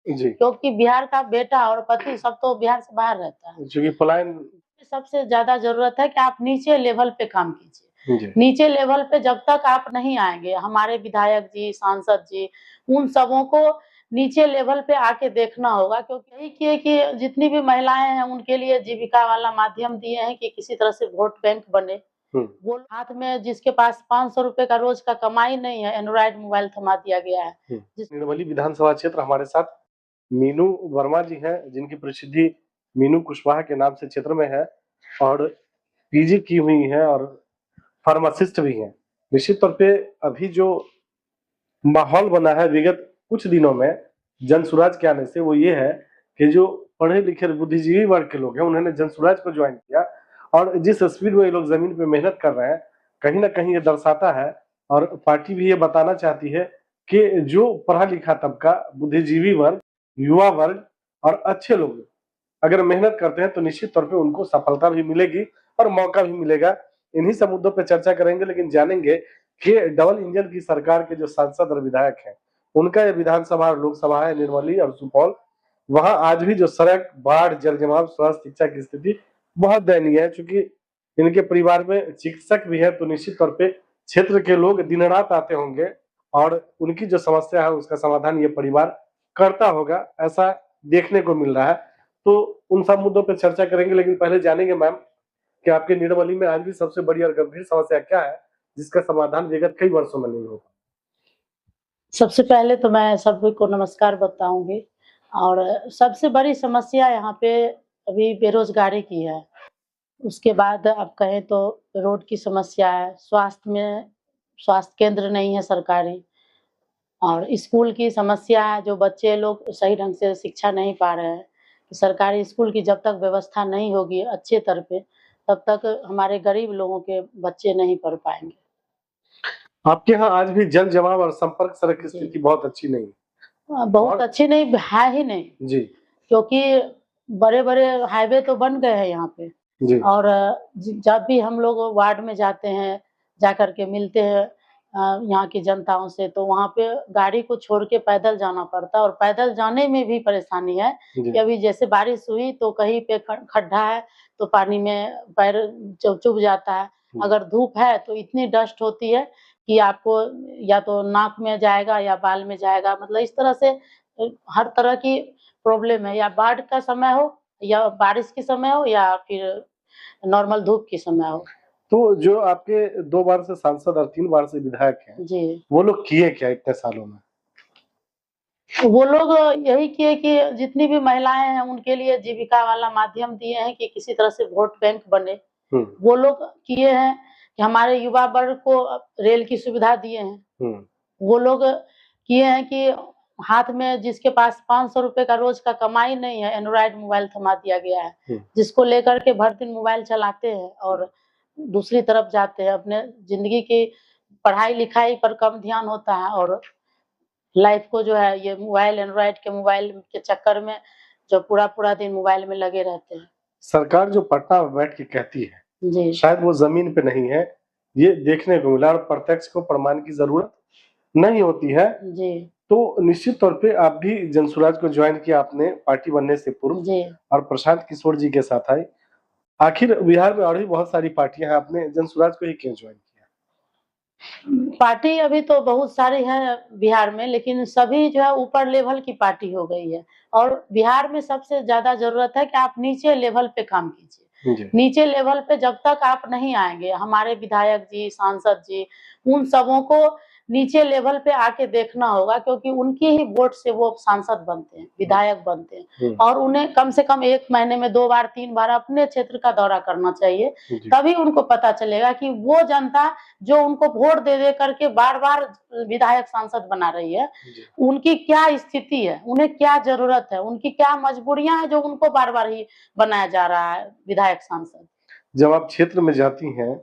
जी, क्योंकि बिहार का बेटा और पति सब तो बिहार से बाहर रहता है। क्योंकि पलायन। सबसे ज़्यादा ज़रूरत है कि आप नीचे लेवल पे काम कीजिए। जी, नीचे लेवल पे जब तक आप नहीं आएँगे, हमारे विधायक जी, सांसद जी, उन सबों को नीचे लेवल पे आके देखना होगा, क्योंकि यही किए कि जितनी भी महिलाएँ हैं, उनके लिए जीविका वाला माध्यम दिए हैं कि किसी तरह से वोट बैंक बने। हुँ। वो हाथ में जिसके पास ₹500 का रोज़ का कमाई नहीं है, एंड्रॉयड मोबाइल थमा दिया गया है। जिस निर्मली विधानसभा क्षेत्र हमारे साथ मीनू वर्मा जी हैं, जिनकी प्रसिद्धि मीनू कुशवाहा के नाम से क्षेत्र में है और पीजी की हुई हैं और फार्मासिस्ट भी हैं। निश्चित तौर पे अभी जो माहौल बना है विगत कुछ दिनों में जनसुराज के आने से वो ये है कि जो पढ़े लिखे बुद्धिजीवी वर्ग के लोग हैं उन्होंने जनसुराज को ज्वाइन किया और जिस स्पीड में ये लोग जमीन पे मेहनत कर रहे हैं कहीं ना कहीं ये दर्शाता है और पार्टी भी ये बताना चाहती है कि जो पढ़ा लिखा तबका बुद्धिजीवी वर्ग युवा वर्ग और अच्छे लोग अगर मेहनत करते हैं तो निश्चित तौर पे उनको सफलता भी मिलेगी और मौका भी मिलेगा। इन्हीं सब मुद्दों पे चर्चा करेंगे लेकिन जानेंगे कि डबल इंजन की सरकार के जो सांसद और विधायक हैं उनका ये विधानसभा और लोकसभा है निर्मली और सुपौल, वहां आज भी जो सड़क बाढ़ जल जमाव स्वास्थ्य शिक्षा की स्थिति बहुत दयनीय है। चूंकि इनके परिवार में चिकित्सक भी है तो निश्चित तौर पे क्षेत्र के लोग दिन रात आते होंगे और उनकी जो समस्या है उसका समाधान ये परिवार करता होगा, ऐसा देखने को मिल रहा है। तो उन सब मुद्दों पे चर्चा करेंगे लेकिन पहले जानेंगे मैम कि आपके निर्मली में आज भी सबसे बड़ी और गंभीर समस्या क्या है जिसका समाधान विगत कई वर्षों में नहीं हो पाया? सबसे पहले तो मैं सभी को नमस्कार बताऊँगी, और सबसे बड़ी समस्या यहाँ पे अभी बेरोज़गारी की है। उसके बाद आप कहें तो रोड की समस्या है, स्वास्थ्य केंद्र नहीं है सरकारी, और स्कूल की समस्या है, जो बच्चे लोग सही ढंग से शिक्षा नहीं पा रहे हैं। सरकारी स्कूल की जब तक व्यवस्था नहीं होगी अच्छे स्तर पे, तब तक हमारे गरीब लोगों के बच्चे नहीं पढ़ पाएँगे। आपके यहाँ आज भी जल जमाव और संपर्क सड़क की जी। स्थिति बहुत अच्छी नहीं है। बहुत और अच्छी नहीं है ही नहीं, जी, क्योंकि बड़े-बड़े हाईवे तो बन गए हैं यहाँ पे, जी, और जब भी हम लोग वार्ड में जाते हैं, जाकर के मिलते हैं यहाँ की जनताओं से, तो वहाँ पे गाड़ी को छोड़ के पैदल जाना पड़ता है, और पैदल जाने में भी परेशानी है जी, कि अभी जैसे बारिश हुई तो कहीं पे खड्डा है, तो पानी में पैर चुभ जाता है। हुँ। अगर धूप है तो इतनी डस्ट होती है कि आपको या तो नाक में जाएगा या बाल में जाएगा, मतलब इस तरह से हर तरह की प्रॉब्लम है, या बाढ़ का समय हो या बारिश के समय हो या फिर नॉर्मल धूप के समय हो। तो जो आपके 2 बार से सांसद और 3 बार से विधायक हैं, जी। वो लोग किए क्या इतने सालों में? वो लोग यही किए कि जितनी भी महिलाएँ हैं उनके लिए जीविका वाला माध्यम दिए हैं कि किसी तरह से वोट बैंक बने। हुँ, वो लोग किए हैं कि हमारे युवा वर्ग को रेल की सुविधा दिए हैं। हुँ, वो लोग किए हैं कि हाथ में जिसके पास ₹500 का रोज़ का कमाई नहीं है, एंड्रॉयड मोबाइल थमा दिया गया है, हुँ, जिसको लेकर के भर दिन मोबाइल चलाते हैं और दूसरी तरफ जाते हैं। अपने ज़िंदगी की पढ़ाई-लिखाई पर कम ध्यान होता है, और लाइफ़ को जो है ये मोबाइल, एंड्रॉयड के मोबाइल के चक्कर में जो पूरा-पूरा दिन मोबाइल में लगे रहते हैं। सरकार जो पटना में बैठ के कहती है, जी, शायद वो ज़मीन पे नहीं है, ये देखने को मिला और प्रत्यक्ष को प्रमाण की ज़रूरत नहीं होती है। जी, तो निश्चित तौर पे आप भी जनसुराज को जॉइन किया आपने पार्टी बनने से पूर्व जी। और प्रशांत किशोर जी के साथ आए। आखिर बिहार में और भी बहुत सारी पार्टियाँ हैं, आपने जनसुराज को ही क्यों जॉइन किया? पार्टी अभी तो बहुत सारी है बिहार में, लेकिन सभी जो है ऊपर लेवल की पार्टी हो गई है, और बिहार में सबसे ज़्यादा ज़रूरत है कि आप नीचे लेवल पे काम कीजिए। जी, नीचे लेवल पे जब तक आप नहीं आएँगे, हमारे विधायक जी, सांसद जी, उन सबों को नीचे लेवल पे आके देखना होगा, क्योंकि उनकी ही वोट से वो सांसद बनते हैं, हुँ, विधायक बनते हैं, हुँ, और उन्हें कम से कम 1 महीने में 2 बार, 3 बार अपने क्षेत्र का दौरा करना चाहिए। जी, तभी उनको पता चलेगा कि वो जनता जो उनको वोट दे करके बार-बार विधायक सांसद बना रही है, जी। उनकी क्या स्थिति है, उन्हें क्या ज़रूरत है, उनकी क्या मजबूरियाँ हैं जो उनको बार-बार ही बनाया जा रहा है विधायक सांसद। जब आप क्षेत्र में जाती हैं,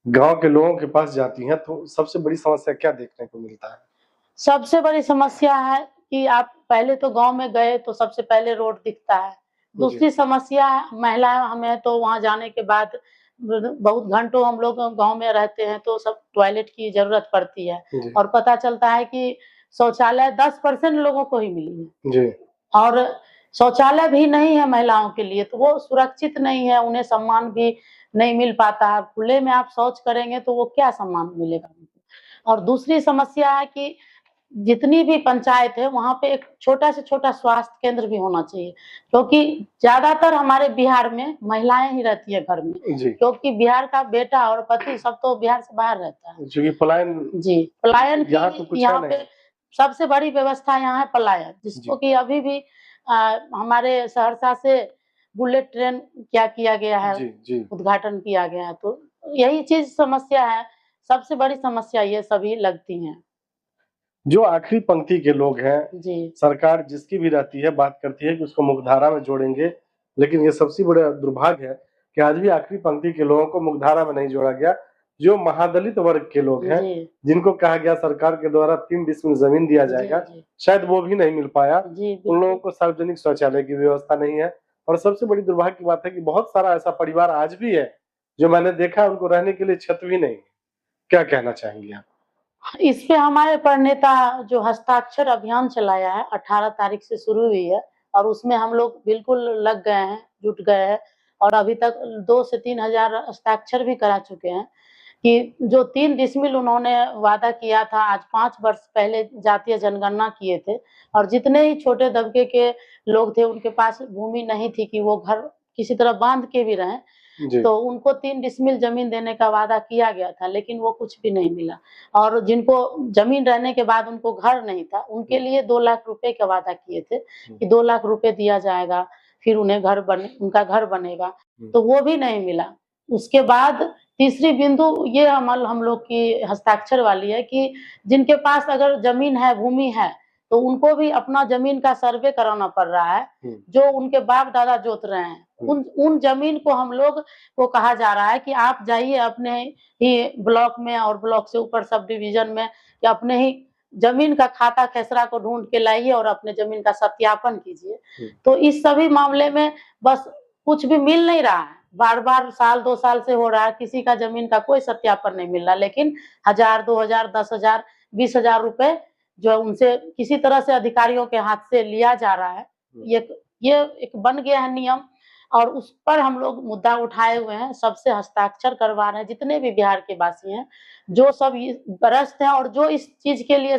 गाँव के लोगों के पास जाती हैं, तो सबसे बड़ी समस्या क्या देखने को मिलता है? सबसे बड़ी समस्या है कि आप पहले तो गाँव में गए तो सबसे पहले रोड दिखता है। जी, दूसरी समस्या महिला हमें तो वहाँ जाने के बाद बहुत घंटों हम लोग गाँव में रहते हैं तो सब टॉयलेट की ज़रूरत पड़ती है, जी, और पता चलता है कि शौचालय 10% लोगों को ही मिली है जी। और शौचालय भी नहीं है महिलाओं के लिए, तो वो सुरक्षित नहीं है, उन्हें सम्मान भी नहीं मिल पाता है। खुले में आप शौच करेंगे तो वो क्या सम्मान मिलेगा उनको? और दूसरी समस्या है कि जितनी भी पंचायत है, वहाँ पे एक छोटा से छोटा स्वास्थ्य केंद्र भी होना चाहिए, क्योंकि ज़्यादातर हमारे बिहार में महिलाएँ ही रहती है घर में, जी। क्योंकि बिहार का बेटा और पति सब तो बिहार से बाहर रहता है। क्योंकि पलायन जी, पलायन यहाँ तो की कुछ है यहाँ नहीं। पे सबसे बड़ी व्यवस्था यहाँ है पलायन, जिसको जी। कि अभी भी हमारे सहरसा से बुलेट ट्रेन क्या किया गया है, जी, जी। उद्घाटन किया गया है, तो यही चीज़ समस्या है, सबसे बड़ी समस्या ये सभी लगती हैं। जो आखिरी पंक्ति के लोग हैं, जी, सरकार जिसकी भी रहती है, बात करती है कि उसको मुख्यधारा में जोड़ेंगे, लेकिन ये सबसे बड़ा दुर्भाग्य है कि आज भी आखिरी पंक्ति के लोगों को मुख्यधारा में नहीं जोड़ा गया। जो महादलित वर्ग के लोग हैं, जी, जिनको कहा गया सरकार के द्वारा 3 डिसमिल ज़मीन दिया जी, जाएगा, जी, शायद वो भी नहीं मिल पाया। जी, उन लोगों बिल्कुल। को सार्वजनिक शौचालय की व्यवस्था नहीं है और सबसे बड़ी दुर्भाग्य की बात है कि बहुत सारा ऐसा परिवार आज भी है, जो मैंने देखा उनको रहने के लिए छत भी नहीं है। क्या कहना चाहेंगे आप? इस पे हमारे प्रणेता जो हस्ताक्षर अभियान चलाया है, 18 तारीख से शुरू हुई है और उसमें हम लोग बिल्कुल लग गए हैं, जुट गए हैं और अभी तक 2 से 3 हज़ार हस्ताक्षर भी करा चुके हैं कि जो 3 डिसमिल उन्होंने वादा किया था, आज 5 वर्ष पहले जातीय जनगणना किए थे और जितने ही छोटे दबके के लोग थे, उनके पास भूमि नहीं थी कि वो घर किसी तरह बाँध के भी रहें, जी। तो उनको 3 डिसमिल ज़मीन देने का वादा किया गया था, लेकिन वो कुछ भी नहीं मिला और जिनको ज़मीन रहने के बाद उनको घर नहीं था, उनके लिए 2 लाख रुपए का वादा किए थे कि 2 लाख रुपए दिया जाएगा, फिर उन्हें उनका घर बनेगा, तो वो भी नहीं मिला। उसके बाद तीसरी बिंदु ये हम लोग की हस्ताक्षर वाली है कि जिनके पास अगर ज़मीन है, भूमि है, तो उनको भी अपना ज़मीन का सर्वे कराना पड़ रहा है, जो उनके बाप-दादा जोत रहे हैं। उन उन ज़मीन को हम लोग को कहा जा रहा है कि आप जाइए अपने ही ब्लॉक में और ब्लॉक से ऊपर सब डिवीज़न में या अपने ही ज़मीन का खाता खेसरा को ढूँढ के लाइए और अपने ज़मीन का सत्यापन कीजिए। तो इस सभी मामले में बस कुछ भी मिल नहीं रहा है। बार-बार साल 2 साल से हो रहा है, किसी का ज़मीन का कोई सत्यापन नहीं मिल रहा, लेकिन 1000, 2000, 10,000, 20,000 रुपए जो है उनसे किसी तरह से अधिकारियों के हाथ से लिया जा रहा है। ये एक बन गया है नियम और उस पर हम लोग मुद्दा उठाए हुए हैं, सबसे हस्ताक्षर करवा रहे हैं, जितने भी बिहार के वासी हैं, जो सब ग्रस्त हैं और जो इस चीज़ के लिए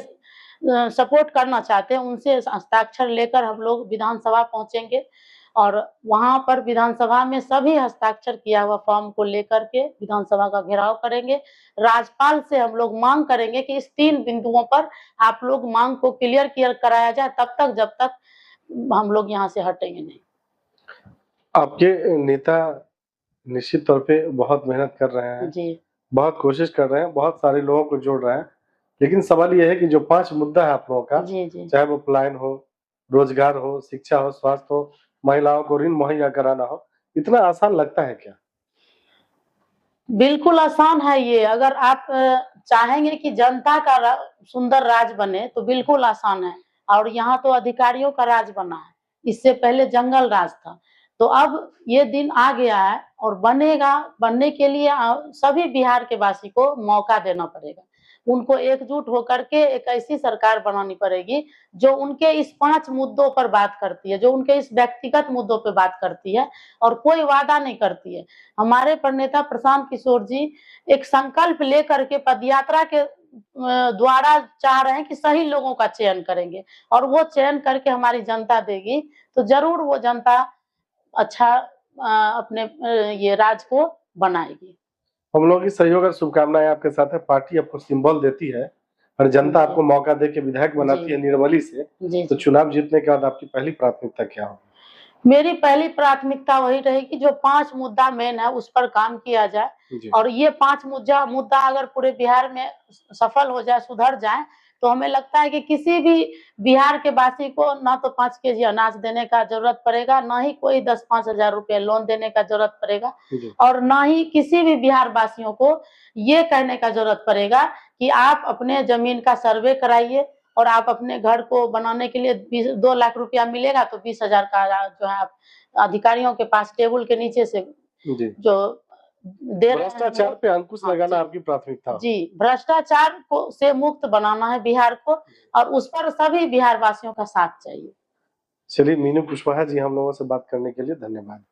सपोर्ट करना चाहते हैं, उनसे हस्ताक्षर लेकर हम लोग विधानसभा पहुँचेंगे और वहाँ पर विधानसभा में सभी हस्ताक्षर किया हुआ फॉर्म को लेकर के विधानसभा का घेराव करेंगे। राज्यपाल से हम लोग माँग करेंगे कि इस 3 बिंदुओं पर आप लोग माँग को क्लियर कराया जाए, तब तक जब तक हम लोग यहाँ से हटेंगे नहीं। आपके नेता निश्चित तौर पे बहुत मेहनत कर रहे हैं, जी, बहुत कोशिश कर रहे हैं, बहुत सारे लोगों को जोड़ रहे हैं। लेकिन सवाल ये है कि जो 5 मुद्दा है आप लोगों का, जी, जी। चाहे वो पलायन हो, रोजगार हो, शिक्षा हो, स्वास्थ्य हो, महिलाओं को ऋण मुहैया कराना हो, इतना आसान लगता है क्या? बिल्कुल आसान है ये, अगर आप चाहेंगे कि जनता का सुंदर राज बने, तो बिल्कुल आसान है और यहाँ तो अधिकारियों का राज बना है, इससे पहले जंगल राज था। तो अब ये दिन आ गया है और बनेगा, बनने के लिए सभी बिहार के वासी को मौका देना पड़ेगा। उनको एकजुट होकर के एक ऐसी सरकार बनानी पड़ेगी, जो उनके इस 5 मुद्दों पर बात करती है, जो उनके इस व्यक्तिगत मुद्दों पे बात करती है और कोई वादा नहीं करती है। हमारे प्रणेता प्रशांत किशोर जी एक संकल्प लेकर के पदयात्रा के द्वारा चाह रहे हैं कि सही लोगों का चयन करेंगे और वो चयन करके हमारी जनता देगी, तो ज़रूर वो जनता अच्छा अपने ये राज को बनाएगी। हम लोगों की सहयोग और शुभकामनाएँ आपके साथ है। पार्टी आपको सिंबल देती है और जनता आपको जी, मौका दे के विधायक बनाती जी, है निर्मली से, जी, तो जी। चुनाव जीतने के बाद आपकी पहली प्राथमिकता क्या होगी? मेरी पहली प्राथमिकता वही रहेगी जो 5 मुद्दा मेन है उस पर काम किया जाए जी। और ये 5 मुद्दा अगर पूरे बिहार में सफल हो जाए, सुधर जाए, तो हमें लगता है कि किसी भी बिहार के वासी को ना तो 5 केजी अनाज देने का ज़रूरत पड़ेगा, ना ही कोई 10-5 हज़ार रुपए लोन देने का ज़रूरत पड़ेगा जी। और ना ही किसी भी बिहार वासियों को ये कहने का ज़रूरत पड़ेगा कि आप अपने ज़मीन का सर्वे कराइए और आप अपने घर को बनाने के लिए 2 लाख रुपया मिलेगा तो 20,000 का जो है आप अधिकारियों के पास टेबल के नीचे से जी। जो दे रहे हैं हम भ्रष्टाचार लोग। पे अंकुश हाँ लगाना जी। आपकी प्राथमिकता हो। जी, भ्रष्टाचार को से मुक्त बनाना है बिहार को और उस पर सभी बिहार वासियों का साथ चाहिए। चलिए मीनू कुशवाहा जी हम लोगों से बात करने के लिए धन्यवाद।